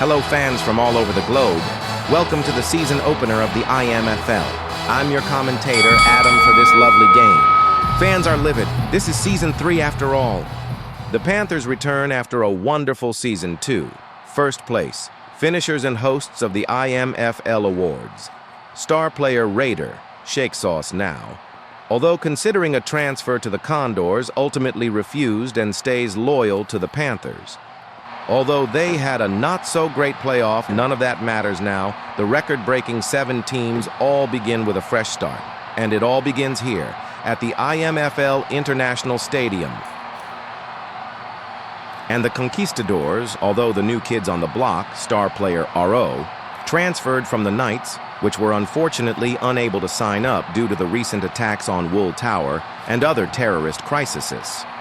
Hello fans from all over the globe. Welcome to the season opener of the IMFL. I'm your commentator, Adam, for this lovely game. Fans are livid. This is season 3 after all. The Panthers return after a wonderful season 2. First place, finishers and hosts of the IMFL Awards. Star player Raider, Shake Sauce now. Although considering a transfer to the Condors, ultimately refused and stays loyal to the Panthers. Although they had a not-so-great playoff, none of that matters now. The record-breaking 7 teams all begin with a fresh start. And it all begins here, at the IMFL International Stadium. And the Conquistadors, although the new kids on the block, star player RO, transferred from the Knights, which were unfortunately unable to sign up due to the recent attacks on Wool Tower and other terrorist crises.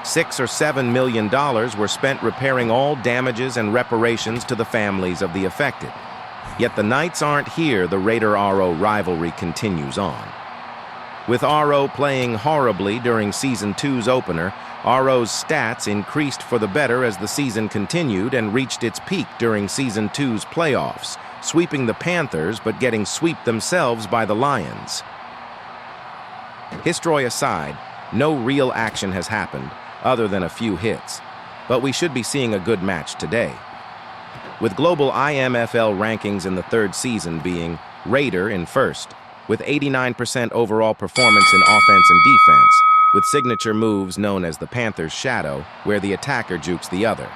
$6 or $7 million were spent repairing all damages and reparations to the families of the affected. Yet the Knights aren't here. The Raider-RO rivalry continues on. With RO playing horribly during Season 2's opener, RO's stats increased for the better as the season continued and reached its peak during Season 2's playoffs, sweeping the Panthers but getting swept themselves by the Lions. History aside, no real action has happened, other than a few hits, but we should be seeing a good match today. With global IMFL rankings in the 3rd season being Raider in 1st, with 89% overall performance in offense and defense, with signature moves known as the Panthers Shadow, where the attacker jukes the other.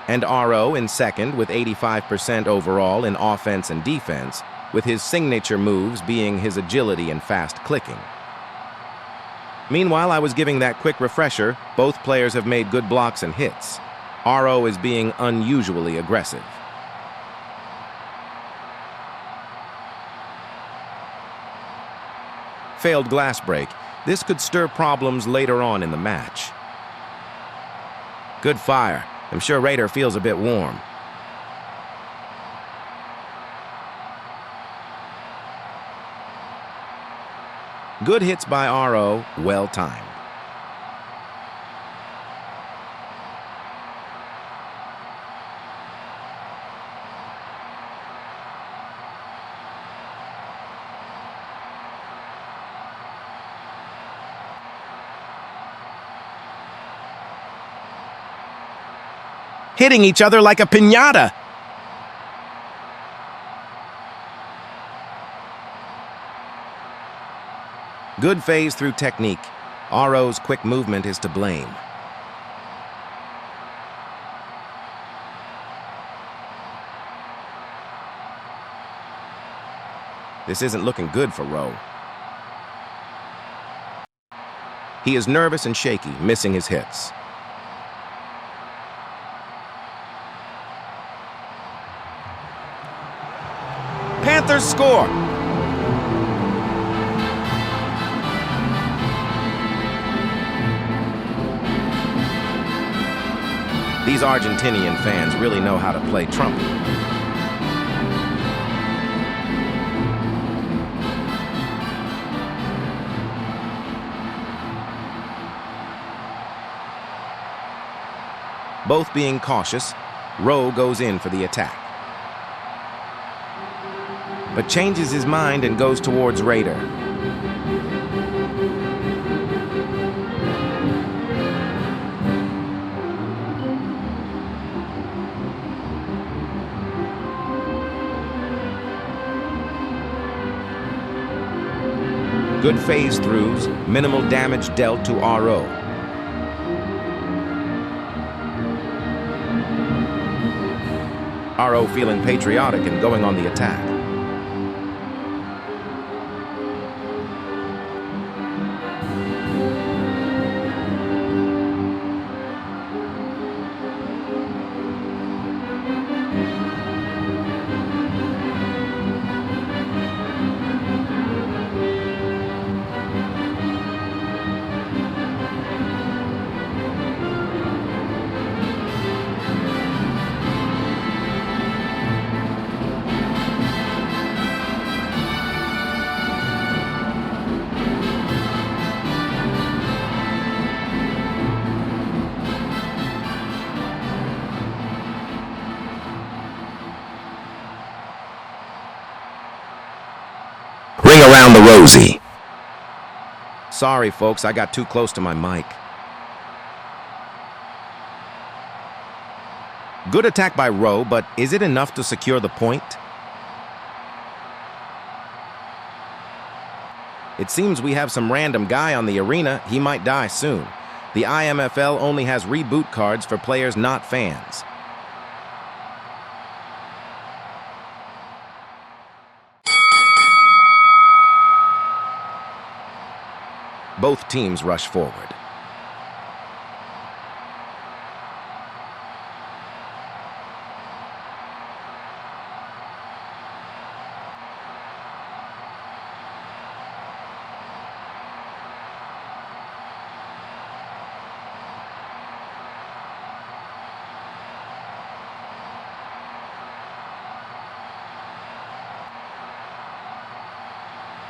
And RO in 2nd with 85% overall in offense and defense, with his signature moves being his agility and fast clicking. Meanwhile, I was giving that quick refresher. Both players have made good blocks and hits. RO is being unusually aggressive. Failed glass break. This could stir problems later on in the match. Good fire. I'm sure Raider feels a bit warm. Good hits by RO, well timed. Hitting each other like a piñata. Good phase through technique. RO's quick movement is to blame. This isn't looking good for Rowe. He is nervous and shaky, missing his hits. Panthers score! These Argentinian fans really know how to play trumpet. Both being cautious, Rowe goes in for the attack, but changes his mind and goes towards Raider. Good phase throughs, minimal damage dealt to RO. RO feeling patriotic and going on the attack. Rosie. Sorry, folks, I got too close to my mic. Good attack by Rowe, but is it enough to secure the point? It seems we have some random guy on the arena. He might die soon. The IMFL only has reboot cards for players not fans. Both teams rush forward.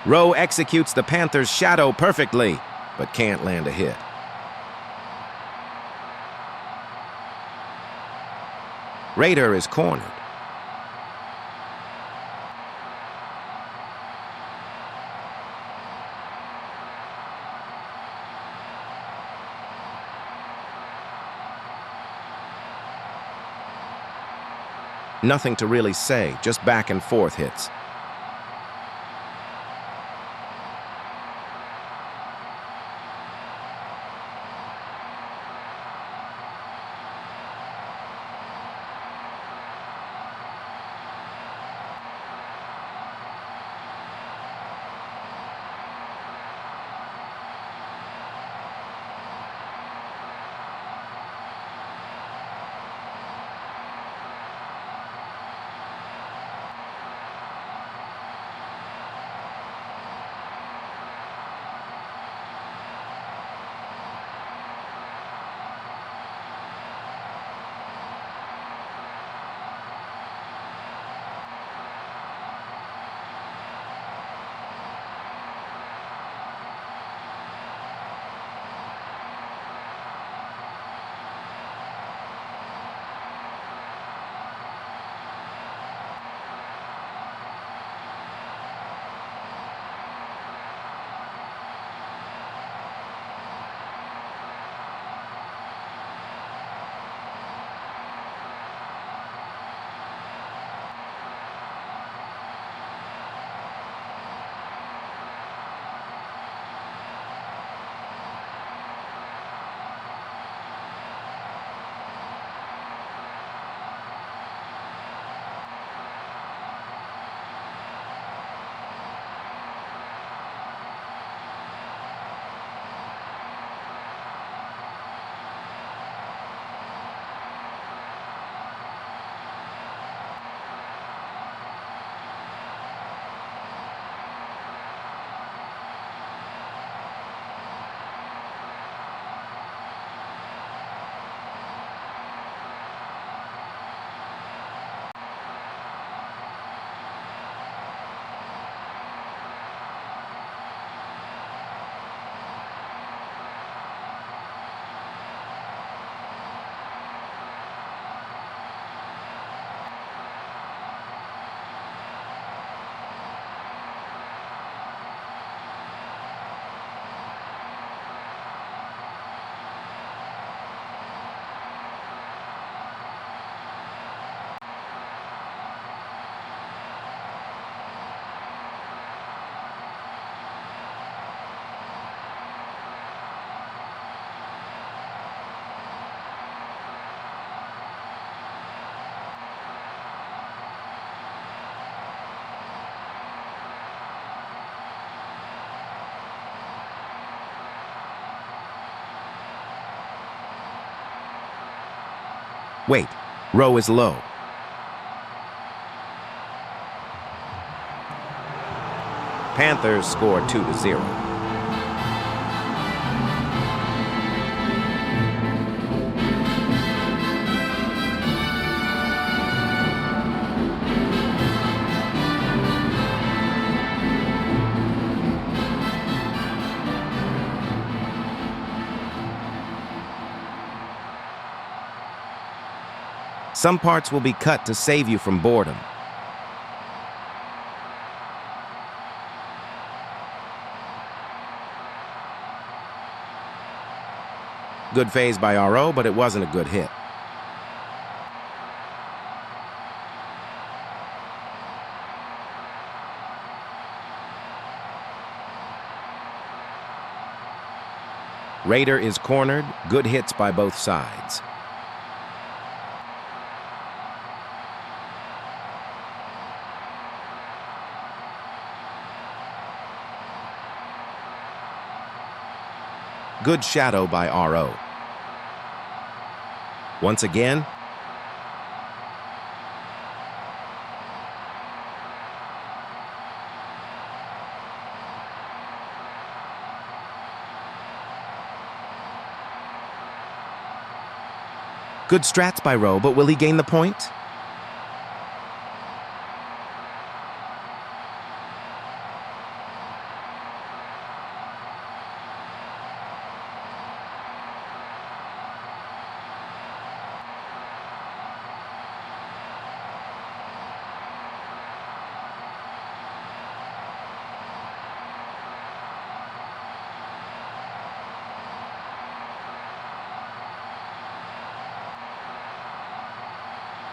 Rowe executes the Panthers' shadow perfectly, but can't land a hit. Raider is cornered. Nothing to really say, just back and forth hits. Wait, Rowe is low. Panthers score 2-0. Some parts will be cut to save you from boredom. Good phase by RO, but it wasn't a good hit. Raider is cornered. Good hits by both sides. Good shadow by RO. Once again. Good strats by Rowe, but will he gain the point?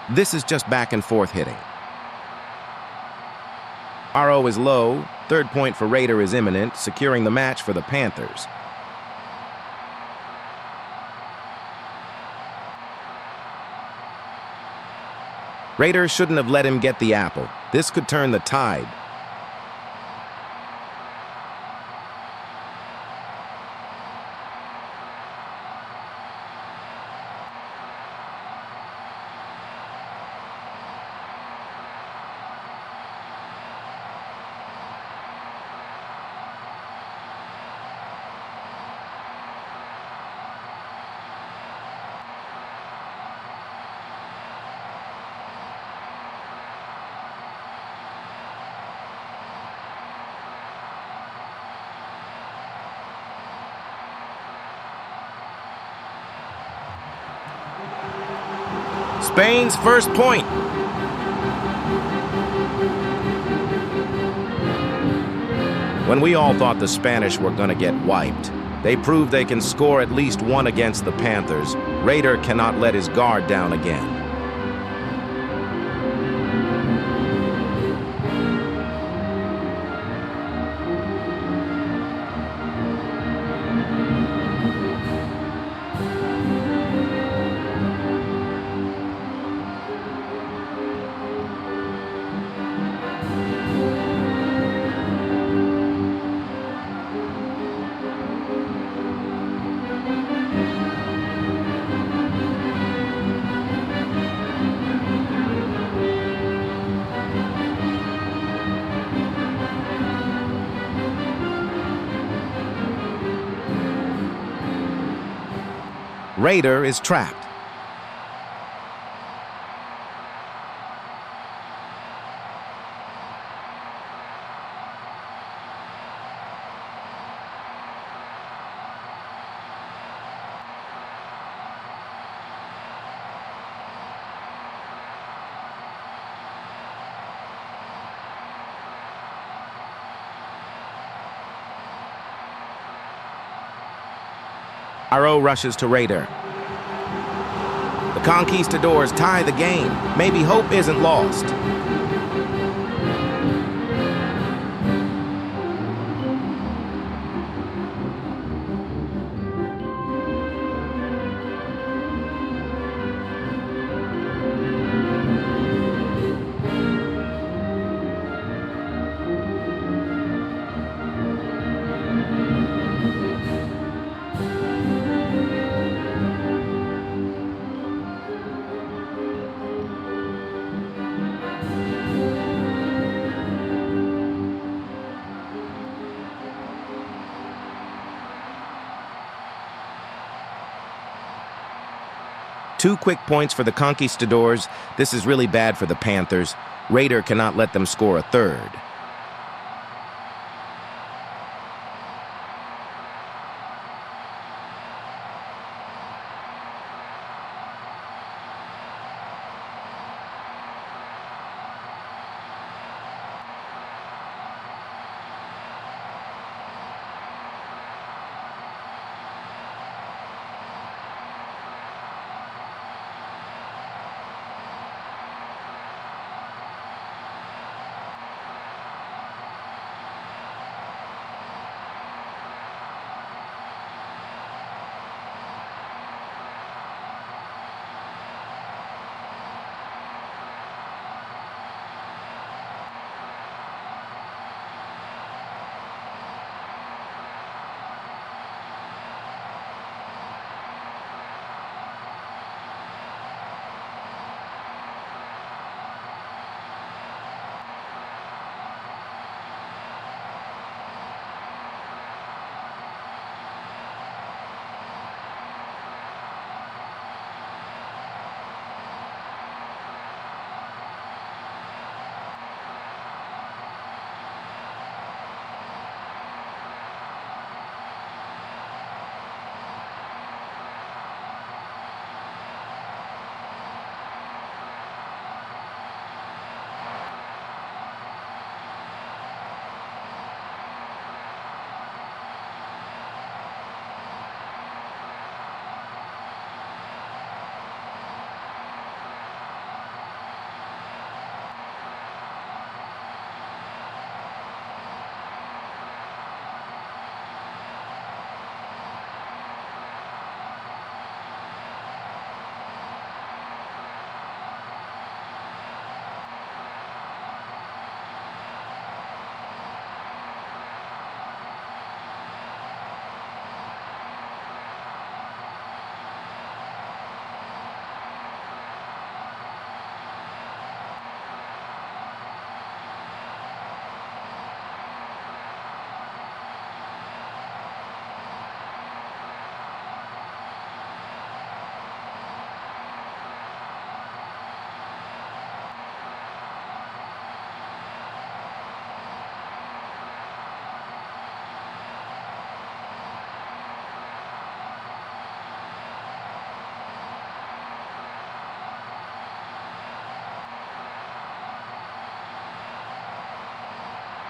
This is just back and forth hitting. RO is low. Third point for Raider is imminent, securing the match for the Panthers. Raider shouldn't have let him get the apple. This could turn the tide. Spain's first point. When we all thought the Spanish were going to get wiped, they proved they can score at least one against the Panthers. Raider cannot let his guard down again. Raider is trapped. RO rushes to Raider. The Conquistadors tie the game. Maybe hope isn't lost. Two quick points for the Conquistadors. This is really bad for the Panthers. Raider cannot let them score a third.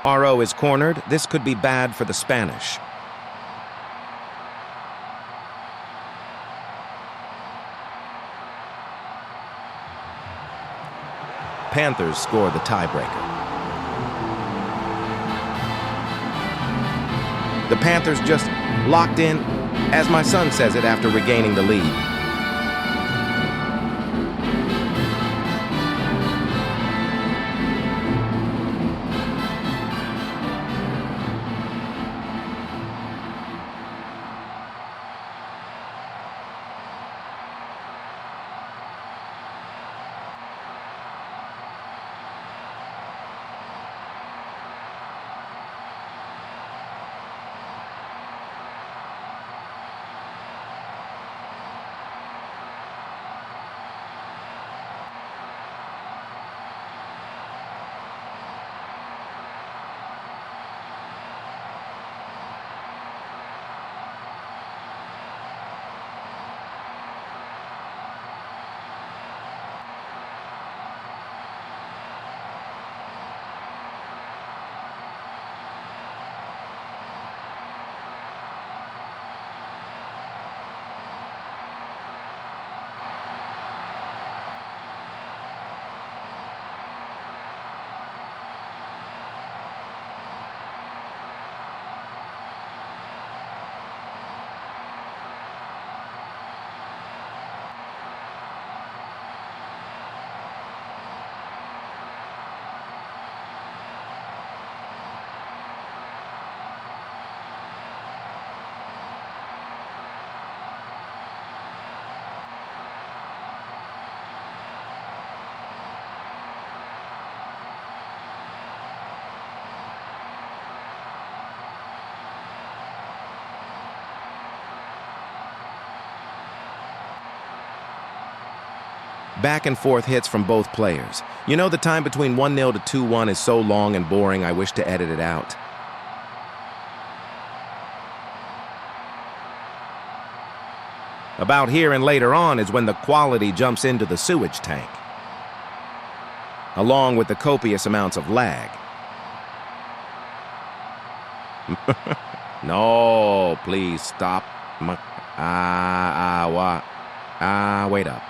RO is cornered. This could be bad for the Spanish. Panthers score the tiebreaker. The Panthers just locked in, as my son says it after regaining the lead. Back and forth hits from both players. You know, the time between 1-0 to 2-1 is so long and boring, I wish to edit it out. About here and later on is when the quality jumps into the sewage tank, along with the copious amounts of lag. No, please stop. Wait up.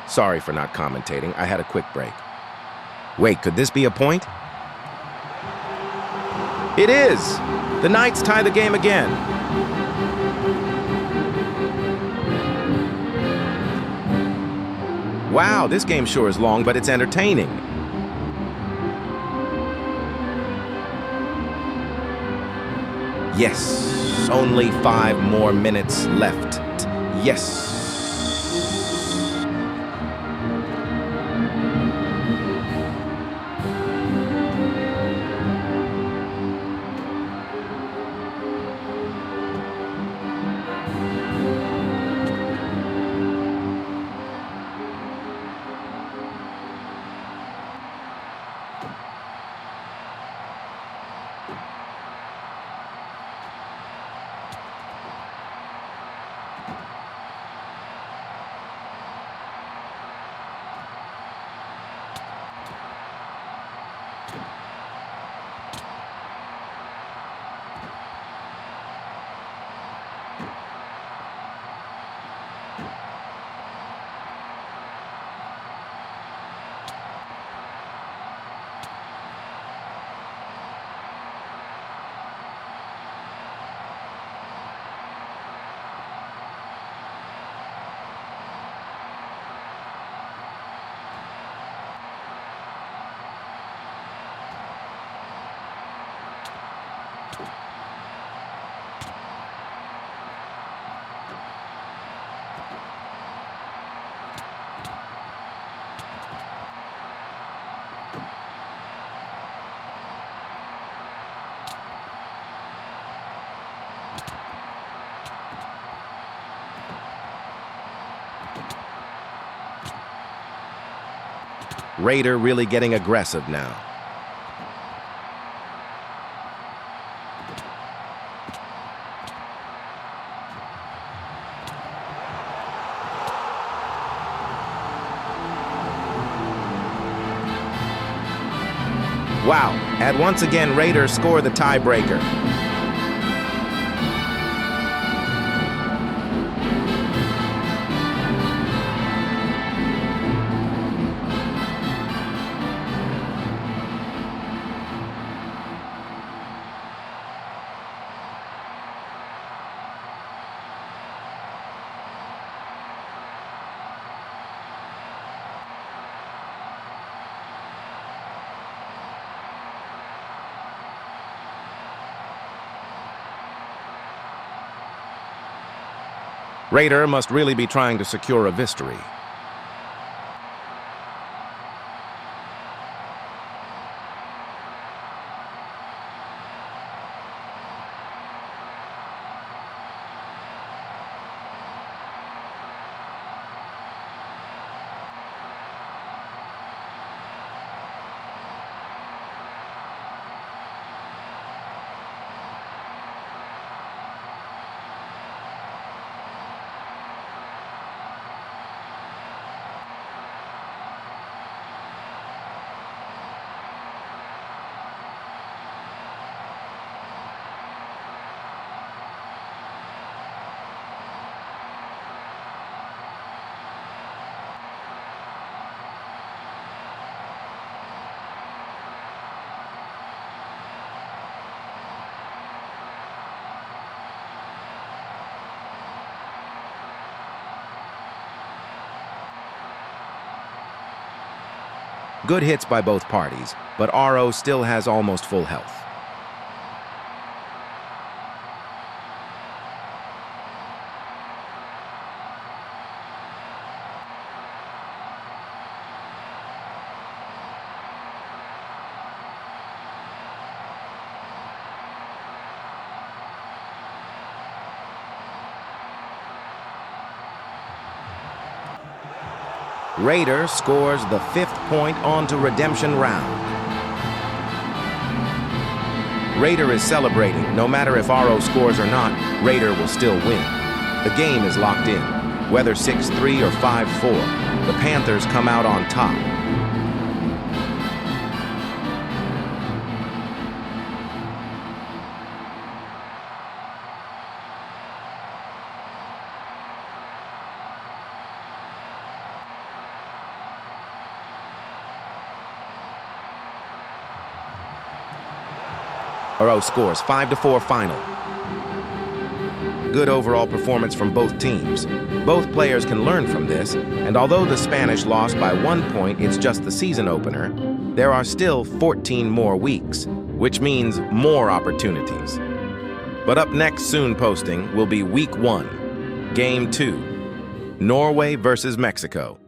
Sorry for not commentating. I had a quick break. Wait, could this be a point? It is! The Knights tie the game again. Wow, this game sure is long, but it's entertaining. Yes, only 5 more minutes left. Yes. Raider really getting aggressive now. Wow, and once again, Raiders score the tiebreaker. Raider must really be trying to secure a victory. Good hits by both parties, but RO still has almost full health. Raider scores the 5th point onto redemption round. Raider is celebrating. No matter if RO scores or not, Raider will still win. The game is locked in. Whether 6-3 or 5-4, the Panthers come out on top. scores 5-4 final. Good overall performance from both teams. Both players can learn from this, and although the Spanish lost by 1 point, it's just the season opener, there are still 14 more weeks, which means more opportunities. But up next, soon posting, will be Week 1, Game 2, Norway versus Mexico.